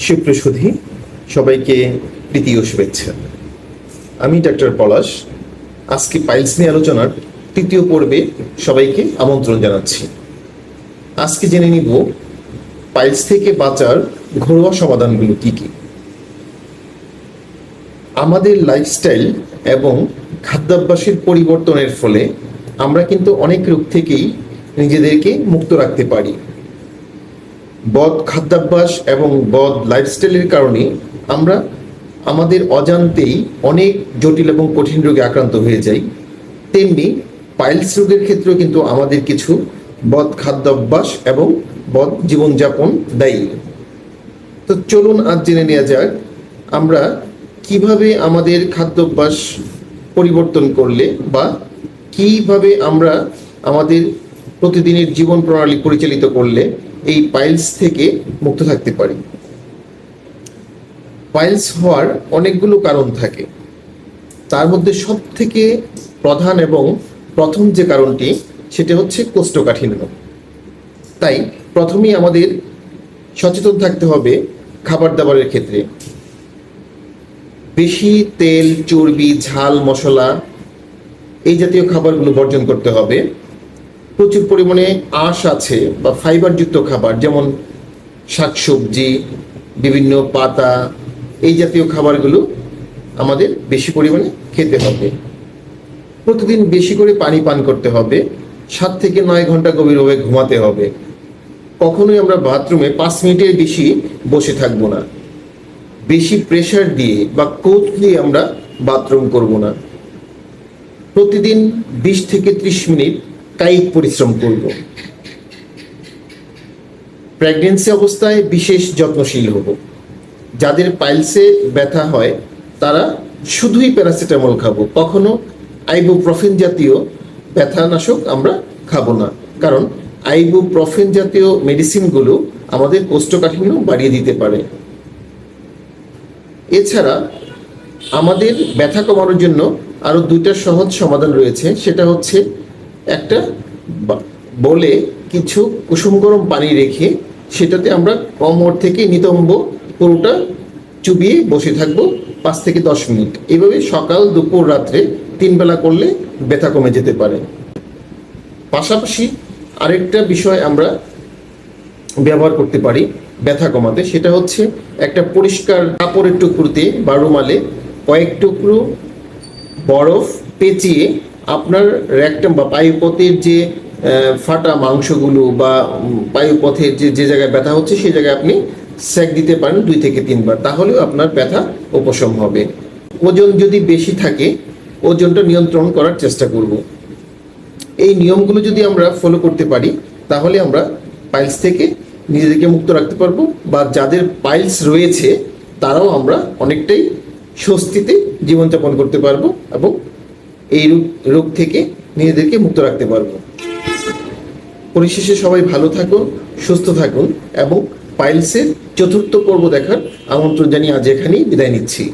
সুপ্রসুধী সবাইকে প্রীতি ও শুভেচ্ছা। আমি ডাক্তার পলাশ। আজকে পাইলস নিয়ে আলোচনার তৃতীয় পর্বে সবাইকে আমন্ত্রণ জানাচ্ছি। আজকে জেনে নিব পাইলস থেকে বাঁচার ঘরোয়া সমাধানগুলো কি কি। আমাদের লাইফস্টাইল এবং খাদ্যাভ্যাসের পরিবর্তনের ফলে আমরা কিন্তু অনেক রোগ থেকেই নিজেদেরকে মুক্ত রাখতে পারি। বদ খাদ্যাভ্যাস এবং বদ লাইফস্টাইলের কারণে আমরা আমাদের অজান্তেই অনেক জটিল এবং কঠিন রোগে আক্রান্ত হয়ে যাই। তেমনি পাইলস রোগের ক্ষেত্রেও কিন্তু আমাদের কিছু বদ খাদ্যাভ্যাস এবং বদ জীবনযাপন দায়ী। তো চলুন আজ জেনে নেওয়া যাক আমরা কিভাবে আমাদের খাদ্যাভ্যাস পরিবর্তন করলে বা কিভাবে আমরা আমাদের প্রতিদিনের জীবন প্রণালী পরিচালিত করলে এই পাইলস থেকে মুক্ত থাকতে পারি। পাইলস হওয়ার অনেকগুলো কারণ থাকে, তার মধ্যে সব থেকে প্রধান এবং প্রথম যে কারণটি সেটা হচ্ছে কোষ্ঠকাঠিন্য। তাই প্রথমেই আমাদের সচেতন থাকতে হবে খাবার দাবারের ক্ষেত্রে। বেশি তেল, চর্বি, ঝাল, মশলা এই জাতীয় খাবারগুলো বর্জন করতে হবে। প্রচুর পরিমাণে আঁশ আছে বা ফাইবারযুক্ত খাবার, যেমন শাকসবজি, বিভিন্ন পাতা, এই জাতীয় খাবারগুলো আমাদের বেশি পরিমাণে খেতে হবে। প্রতিদিন বেশি করে পানি পান করতে হবে। 7 থেকে 9 ঘন্টা গভীরভাবে ঘুমাতে হবে। কখনোই আমরা বাথরুমে 5 মিনিটের বেশি বসে থাকবো না। বেশি প্রেসার দিয়ে বা কোচ দিয়ে আমরা বাথরুম করব না। প্রতিদিন 20 থেকে 30 মিনিট কায়িক পরিশ্রম করব। প্রেগনেন্সি অবস্থায় বিশেষ যত্নশীল হব। যাদের পাইলসে ব্যথা হয় তারা শুধুই প্যারাসিটামল খাবো, কখনো আইবুপ্রফেন জাতীয় ব্যথানাশক আমরা খাবো না, কারণ আইবুপ্রফেন জাতীয় মেডিসিনগুলো আমাদের কোষ্ঠকাঠিন্য বাড়িয়ে দিতে পারে। এছাড়া আমাদের ব্যথা কমানোর জন্য আরও 2টা সহজ সমাধান রয়েছে। সেটা হচ্ছে, একটা বলে কিছু কুসুম গরম পানি রেখে সেটাতে আমরা কোমর থেকে নিতম্ব পুরোটা চুবিয়ে বসে থাকবো 5 থেকে 10 মিনিট। এভাবে সকাল, দুপুর, রাত্রে 3 বেলা করলে ব্যথা কমে যেতে পারে। পাশাপাশি আরেকটা বিষয় আমরা ব্যবহার করতে পারি ব্যথা কমাতে, সেটা হচ্ছে একটা পরিষ্কার কাপড়ের টুকরোতে বা রুমালে কয়েক টুকরো বরফ পেঁচিয়ে আপনার রেকটাম বা পায়ুপথের যে ফাটা মাংসগুলো বা পায়ুপথের যে জায়গায় ব্যথা হচ্ছে সেই জায়গায় আপনি সেক দিতে পারেন 2 থেকে 3 বার, তাহলেও আপনার ব্যথা উপশম হবে। ওজন যদি বেশি থাকে ওজনটা নিয়ন্ত্রণ করার চেষ্টা করব। এই নিয়মগুলো যদি আমরা ফলো করতে পারি তাহলে আমরা পাইলস থেকে নিজেদেরকে মুক্ত রাখতে পারবো, বা যাদের পাইলস রয়েছে তারাও আমরা অনেকটাই স্বস্তিতে জীবনযাপন করতে পারবো এবং এই রোগ থেকে নিজেদেরকে মুক্ত রাখতে পারবো। পরিশেষে সবাই ভালো থাকুন, সুস্থ থাকুন এবং পাইলসের 4র্থ পর্ব দেখার আমন্ত্রণ জানিয়ে আজ এখানেই বিদায় নিচ্ছি।